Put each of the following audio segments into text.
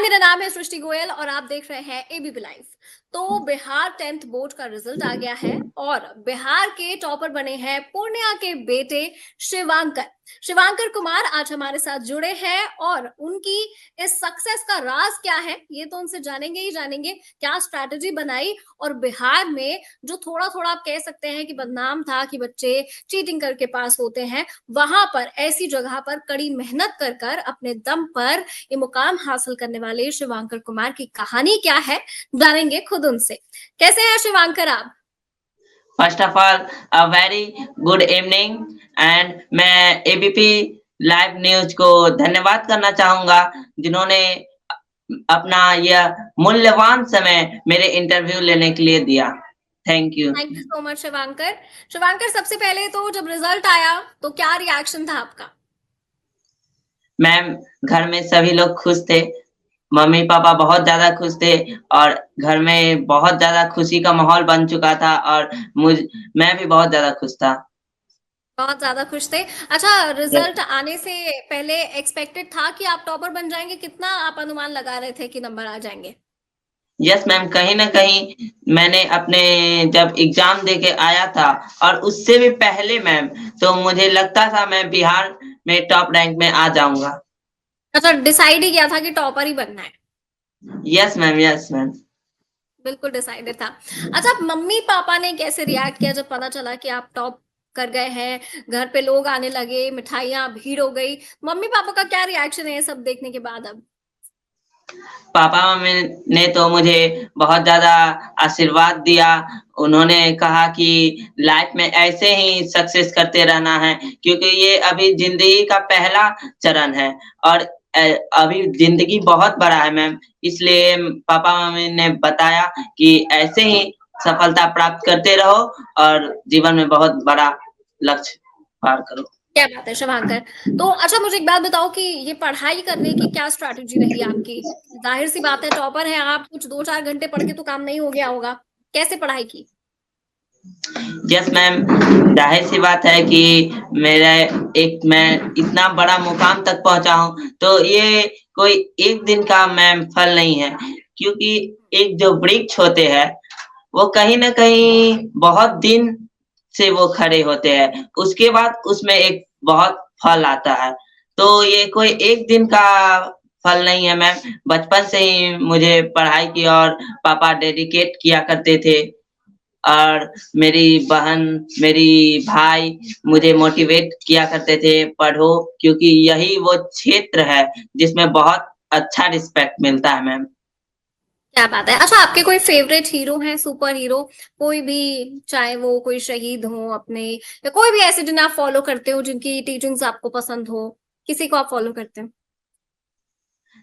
मेरा नाम है सृष्टि गोयल और आप देख रहे हैं एबीपी लाइव। तो बिहार 10th बोर्ड का रिजल्ट आ गया है और बिहार के टॉपर बने हैं पूर्णिया के बेटे शिवांकर। शिवांकर कुमार आज हमारे साथ जुड़े हैं और उनकी इस सक्सेस का राज क्या है ये तो उनसे जानेंगे ही जानेंगे। क्या स्ट्रैटेजी बनाई और बिहार में जो थोड़ा थोड़ा आप कह सकते हैं कि बदनाम था कि बच्चे चीटिंग करके पास होते हैं, वहां पर ऐसी जगह पर कड़ी मेहनत कर कर अपने दम पर ये मुकाम हासिल करने वाले शिवांकर कुमार की कहानी क्या है, जानेंगे खुद उनसे। कैसे हैं शिवांकर आप? First of all a very good evening and मैं एबीपी लाइव न्यूज को धन्यवाद करना चाहूँगा, जिन्होंने अपना यह मूल्यवान समय मेरे इंटरव्यू लेने के लिए दिया। Thank you. Thank you so much Shivankar. Shivankar, सबसे पहले तो जब रिजल्ट आया तो क्या रिएक्शन था आपका? मैम, घर में सभी लोग खुश थे। मम्मी-पापा बहुत ज़्यादा खुश थे और घर में बहुत ज़्यादा खुशी का माहौल बन चुका था और मैं भी बहुत ज़्यादा खुश था। बहुत ज्यादा खुश थे। अच्छा, रिजल्ट आने से पहले एक्सपेक्टेड था कि आप टॉपर बन जाएंगे? कितना आप अनुमान लगा रहे थे कि नंबर आ जाएंगे? यस मैम, कहीं न कहीं मैंने अपने जब एग्ज़ाम दे के आया था और उससे भी पहले मैम, तो मुझे लगता था मैं बिहार में टॉप रैंक में आ जाऊँगा। अच्छा, डिसाइड ही किया था कि टॉपर ही बनना है। Yes ma'am. बिल्कुल डिसाइडेड था। अच्छा, मम्मी-पापा ने कैसे रिएक्ट किया जब पता चला कि आप टॉप कर गए हैं? घर पे लोग आने लगे, मिठाइयाँ, भीड़ हो गई। मम्मी-पापा का क्या रिएक्शन है ये सब देखने के बाद अब? पापा-मम्मी ने तो मुझे बहुत ज़्यादा आशीर्वाद दिया। उन्होंने कहा कि लाइफ़ में ऐसे ही सक्सेस करते रहना है, क्योंकि ये अभी ज़िंदगी का पहला चरण है और अभी ज़िंदगी बहुत बड़ा है मैम, इसलिए पापा-मम्मी ने बताया कि ऐसे ही सफलता प्राप्त करते रहो और जीवन में बहुत बड़ा लक्ष्य पार करो। क्या बात है शुभांकर। तो अच्छा, मुझे एक बात बताओ कि ये पढ़ाई करने की क्या स्ट्रैटेजी रही आपकी? ज़ाहिर-सी बात है, टॉपर हैं आप, कुछ 2-4 घंटे पढ़ के तो काम नहीं हो गया होगा। कैसे पढ़ाई की? यस मैम, ज़ाहिर-सी बात है कि मेरा मैं इतना बड़ा मुकाम तक पहुँचा हूँ, तो ये कोई एक दिन का मैम फल नहीं है, क्योंकि एक जो वृक्ष होते हैं, वो कहीं न कहीं बहुत दिन से वो खड़े होते हैं, उसके बाद उसमें एक बहुत फल आता है। तो ये कोई एक दिन का फल नहीं है मैम, बचपन से ही मुझे पढ़ाई की और पापा डेडिकेट किया करते थे। और मेरी बहन, मेरी भाई मुझे मोटिवेट किया करते थे, पढ़ो क्योंकि यही वो क्षेत्र है जिसमें बहुत अच्छा रिस्पेक्ट मिलता है मैम। क्या बात है। अच्छा, आपके कोई फ़ेवरेट हीरो हैं, सुपर हीरो? कोई भी, चाहे वो कोई शहीद हों अपने या कोई भी ऐसे जिन्हें आप फ़ॉलो करते हो, जिनकी टीचिंग्स आपको पसंद हो, किसी को आप फ़ॉलो करते हो?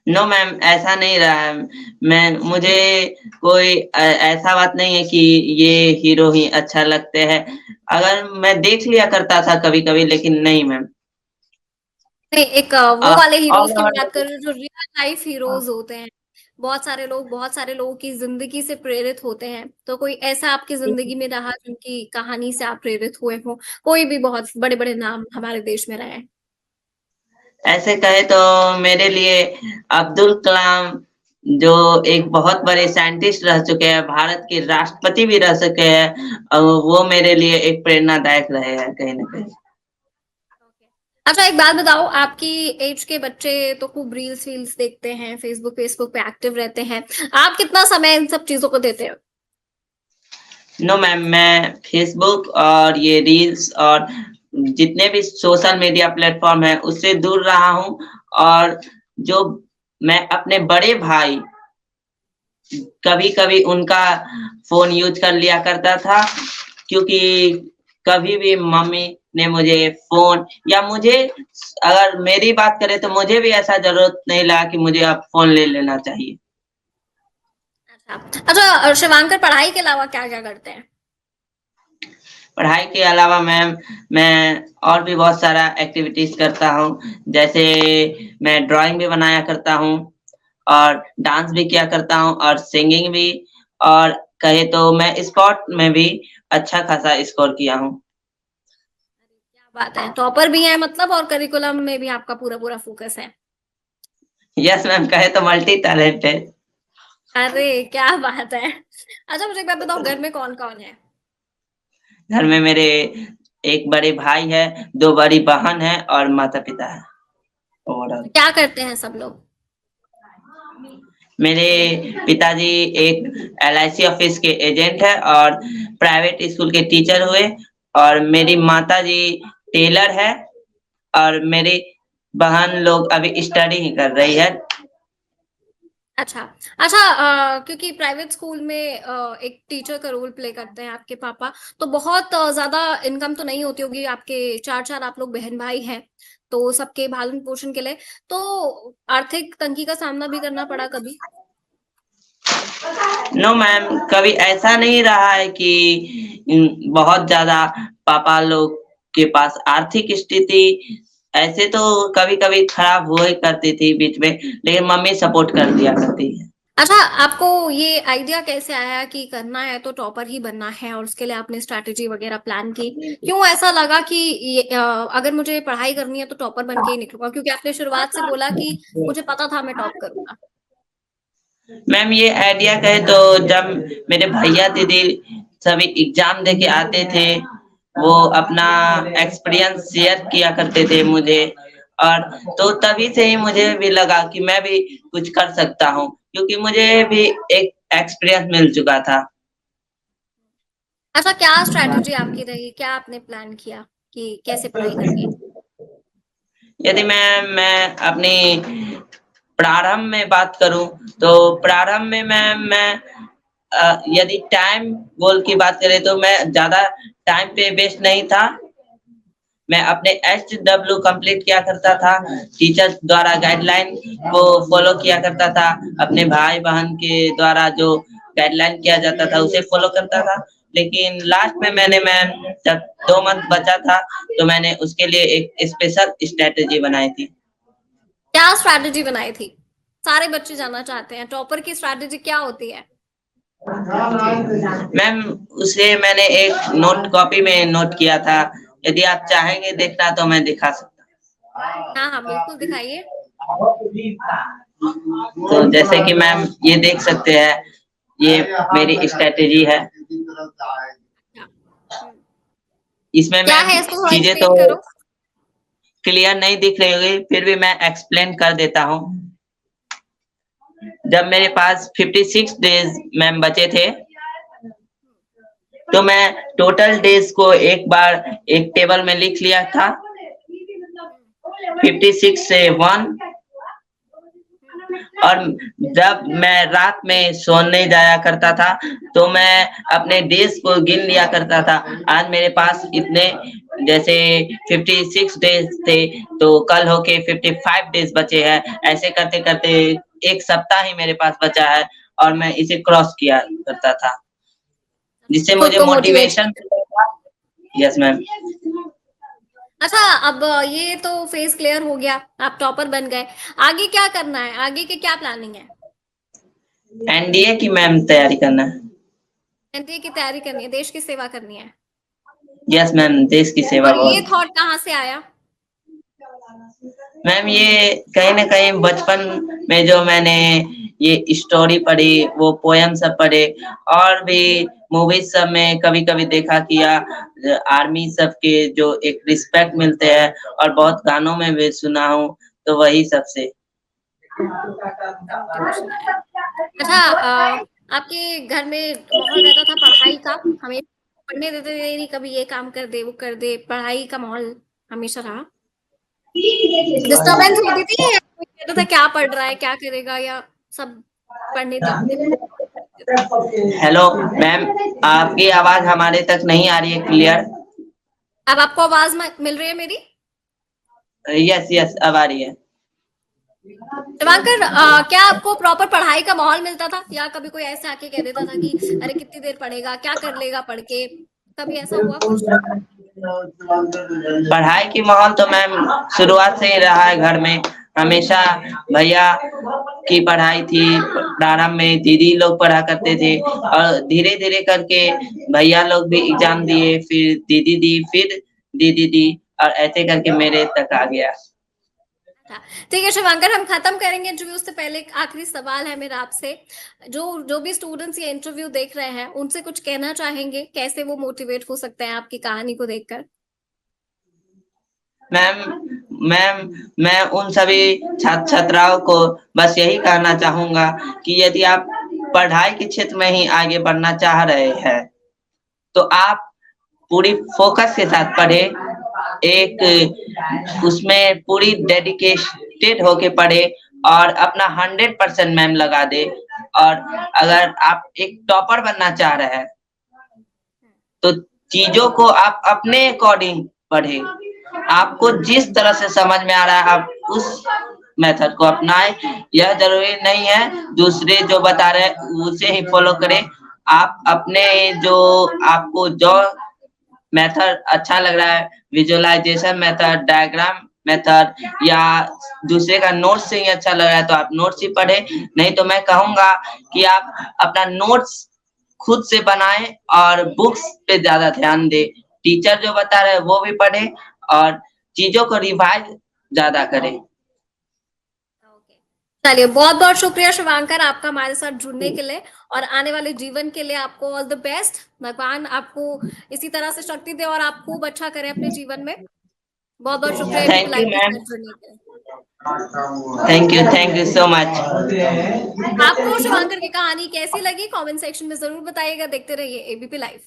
नो मैम, ऐसा नहीं रहा है। मुझे कोई ऐसा बात नहीं है कि ये हीरो ही अच्छा लगते हैं। अगर मैं देख लिया करता था कभी-कभी लेकिन नहीं मैम। नहीं, एक अ, वो वाले हीरोज़ ऑल की मैं ओवर बात कर रही हूँ जो रियल लाइफ हीरोज़ होते हैं। बहुत सारे लोगों की ज़िंदगी से प्रेरित होते हैं। तो कोई ऐसा आपकी ज़िंदगी में रहा जिनकी कहानी से आप प्रेरित हुए हों? कोई भी बहुत बड़े-बड़े नाम हमारे देश में रहे हैं। ऐसे कहे तो मेरे लिए अब्दुल कलाम, जो एक बहुत बड़े साइंटिस्ट रह चुके हैं, भारत के राष्ट्रपति भी रह चुके हैं, वो मेरे लिए एक प्रेरणादायक रहे हैं कहीं न कहीं। अच्छा, एक बात बताओ, आपकी एज के बच्चे तो खूब रील्स-वील्स देखते हैं, फेसबुक पे एक्टिव रहते हैं। आप कितना समय इन सब चीज़ों को देते हो? नो मैम, मैं फ़ेसबुक और ये रील्स और जितने भी सोशल मीडिया प्लेटफ़ॉर्म हैं, उससे दूर रहा हूँ और जो मैं अपने बड़े भाई, कभी-कभी उनका फ़ोन यूज़ कर लिया करता था, क्योंकि कभी भी मम्मी ने मुझे फ़ोन या मुझे अगर मेरी बात करें तो मुझे भी ऐसा ज़रूरत नहीं लगा कि मुझे अब फ़ोन ले लेना चाहिए। अच्छा। अच्छा, शिवांकर पढ़ाई के अलावा क्या-क्या करते हैं? पढ़ाई के अलावा मैम, मैं और भी बहुत सारा एक्टिविटीज़ करता हूँ, जैसे मैं ड्राइंग भी बनाया करता हूँ और डांस भी किया करता हूँ और सिंगिंग भी, और कहे तो मैं स्पोर्ट में भी अच्छा खासा स्कोर किया हूँ। क्या बात है! टॉपर भी हैं मतलब और करिकुलम में भी आपका पूरा-पूरा फ़ोकस है। यस मैम, कहे तो मल्टी टैलेंटेड। अरे क्या बात है। अच्छा मुझे एक बात बताओ, घर में कौन-कौन है? घर में मेरे एक बड़े भाई है, 2 बड़ी बहन है और माता-पिता है। ओवरऑल क्या करते हैं सब लोग? मेरे पिताजी एक एलआईसी ऑफिस के एजेंट है और प्राइवेट स्कूल के टीचर हुए और मेरी माताजी टेलर है और मेरी बहन लोग अभी स्टडी ही कर रही है। अच्छा, अच्छा क्योंकि प्राइवेट स्कूल में एक टीचर का रोल प्ले करते हैं आपके पापा, तो बहुत ज़्यादा इनकम तो नहीं होती होगी, आपके 4-4 आप लोग बहन-भाई हैं, तो सबके पालन-पोषण के लिए, तो आर्थिक तंगी का सामना भी करना पड़ा कभी? नो मैम, कभी ऐसा नहीं रहा है कि बहुत ज़्यादा पापा लोग के पास आर्थिक स्थिति ऐसे तो कभी-कभी खराब हुआ ही करती थी बीच में, लेकिन मम्मी सपोर्ट कर दिया करती है। अच्छा, आपको ये आइडिया कैसे आया कि करना है तो टॉपर ही बनना है और उसके लिए आपने स्ट्रैटेजी वगैरह प्लान की? क्यों ऐसा लगा कि अगर मुझे पढ़ाई करनी है तो टॉपर बन के ही निकलूँगा? क्योंकि आपने शुरुआत से बोला कि मुझे पता था मैं टॉप करूँगा। मैम ये आइडिया कहे तो जब मेरे भैया-दीदी सभी एग्ज़ाम दे के आते थे, वो अपना एक्सपीरियंस शेयर किया करते थे मुझे और तो तभी से ही मुझे भी लगा कि मैं भी कुछ कर सकता हूँ, क्योंकि मुझे भी एक एक्सपीरियंस मिल चुका था। अच्छा, क्या स्ट्रैटेजी आपकी रही? क्या आपने प्लान किया कि कैसे पढ़ाई करनी है? यदि मैं अपनी प्रारंभ में बात करूँ, तो प्रारंभ में मैं यदि टाइम गोल की बात करें तो मैं ज़्यादा टाइम पे वेस्ट नहीं था। मैं अपने एचडब्ल्यू कंप्लीट किया करता था, टीचर्स द्वारा गाइडलाइन को फ़ॉलो किया करता था, अपने भाई-बहन के द्वारा जो गाइडलाइन किया जाता था, उसे फ़ॉलो करता था। लेकिन लास्ट में मैम जब 2 मंथ बचा था, तो मैंने उसके लिए एक स्पेशल स्ट्रैटेजी बनाई थी। क्या स्ट्रैटेजी बनाई थी? सारे बच्चे जानना चाहते हैं, टॉपर की स्ट्रैटेजी क्या होती है? मैम उसे मैंने एक नोट कॉपी में नोट किया था, यदि आप चाहेंगे देखना तो मैं दिखा सकता हाँ, हाँ, बिल्कुल दिखाइए। हूँ। तो जैसे कि मैम ये देख सकते हैं, ये मेरी स्ट्रैटेजी है। अच्छा, हुँ। इसमें क्या मैम है इसको थोड़ा चीज़ें तो एक्सप्लेन करो? क्लियर नहीं दिख रही होगी, फिर भी मैं एक्सप्लेन कर देता हूँ। जब मेरे पास 56 डेज़ मैम बचे थे, तो मैं टोटल डेज़ को एक बार एक टेबल में लिख लिया था। हुँ, 56 से 1 हुँ। और जब मैं रात में सोने जाया करता था, तो मैं अपने डेज़ को गिन लिया करता था। आज मेरे पास इतने जैसे 56 डेज़ थे, तो कल होके 55 डेज़ बचे हैं। ऐसे करते-करते 1 सप्ताह ही मेरे पास बचा है और मैं इसे क्रॉस किया करता था, जिससे खुद मुझे को मोटिवेट मोटिवेशन करते हैं। मिलता था। Yes ma'am. अच्छा, अब ये तो फेज़ क्लियर हो गया, आप टॉपर बन गए। आगे क्या करना है? आगे की क्या प्लानिंग है? एनडीए की मैम तैयारी करना है। एनडीए की तैयारी करनी है, देश की सेवा करनी है। यस मैम, देश की सेवा और ये बहुत थॉट कहाँ से आया? मैम ये कहीं न कहीं बचपन में जो मैंने ये स्टोरी पढ़ी, वो पोएम सब पढ़े और भी मूवीज़ सब में कभी-कभी देखा कि आर्मी सब के जो एक रिस्पेक्ट मिलते हैं और बहुत गानों में भी सुना हूँ, तो वही सब से। से मोटिवेशन आया। अच्छा आपके घर में माहौल रहता था पढ़ाई का? हमें पढ़ने देते थे नहीं, कभी ये काम कर दे, वो कर दे, पढ़ाई का माहौल हमेशा रहा? डिस्टर्बेंस होती थी या कोई कहता था क्या पढ़ रहा है, क्या करेगा या सब पढ़ने दो अपने करते थे? हेलो मैम, आपकी आवाज़ हमारे तक नहीं आ रही है क्लियर। अब आपको आवाज़ म मिल रही है मेरी? यस, अब आ रही है। दिवाकर क्या आपको प्रॉपर पढ़ाई का माहौल मिलता था या कभी कोई ऐसे आके कह देता था कि अरे कितनी देर पढ़ेगा, क्या कर लेगा पढ़ के? कभी ऐसा हुआ कुछ? पढ़ाई की माहौल तो मैम शुरुआत से ही रहा है घर में। हमेशा भैया की पढ़ाई थी, प्रारंभ में दीदी लोग पढ़ा करते थे और धीरे-धीरे करके भैया लोग भी एग्ज़ाम दिए, फिर दीदी दी, फिर दीदी दी और ऐसे करके मेरे तक आ गया। हाँ, ठीक है शिवांकर, हम खत्म करेंगे इंटरव्यू उससे पहले एक आखिरी सवाल है मेरा आपसे। जो जो भी स्टूडेंट्स ये इंटरव्यू देख रहे हैं, उनसे कुछ कहना चाहेंगे? कैसे वो मोटिवेट हो सकते हैं आपकी कहानी को देखकर? मैम मैम मैं उन सभी छात्र छात्राओं को बस यही कहना चाहूँगा कि यदि आप पढ़ाई के क्षेत्र में ही आगे बढ़ना चाह रहे हैं, तो आप पूरी फ़ोकस के साथ पढ़ें, एक उसमें पूरी डेडिकेटेड होके पढ़ें और अपना 100% मैम लगा दें। और अगर आप एक टॉपर बनना चाह रहे हैं, तो चीज़ों को आप अपने अकॉर्डिंग पढ़ें। आपको जिस तरह से समझ में आ रहा है, आप उस मेथड को अपनाएँ। यह ज़रूरी नहीं है, दूसरे जो बता रहे हैं, उसे ही फ़ॉलो करें। आप अपने जो आपको जो मेथड अच्छा लग रहा है, विजुअलाइज़ेशन मेथड, डायग्राम मेथड या दूसरे का नोट्स से ही अच्छा लग रहा है, तो आप नोट्स ही पढ़ें। नहीं तो मैं कहूँगा कि आप अपना नोट्स खुद से बनाएँ और बुक्स पे ज़्यादा ध्यान दें। टीचर जो बता रहे हैं, वो भी पढ़ें और चीज़ों को रिवाइज़ ज़्यादा करें। ओके। चलिए, बहुत-बहुत शुक्रिया शिवांकर आपका हमारे साथ जुड़ने के लिए, और आने वाले जीवन के लिए आपको ऑल द बेस्ट। भगवान आपको इसी तरह से शक्ति दे और आप खूब अच्छा करें अपने जीवन में। बहुत-बहुत शुक्रिया एबीपी थैंक यू लाइव के मैम। साथ जुड़ने के लिए। Thank you so much. आपको शिवांकर की कहानी कैसी लगी? कमेंट सेक्शन में ज़रूर बताइएगा। देखते रहिए एबीपी लाइव।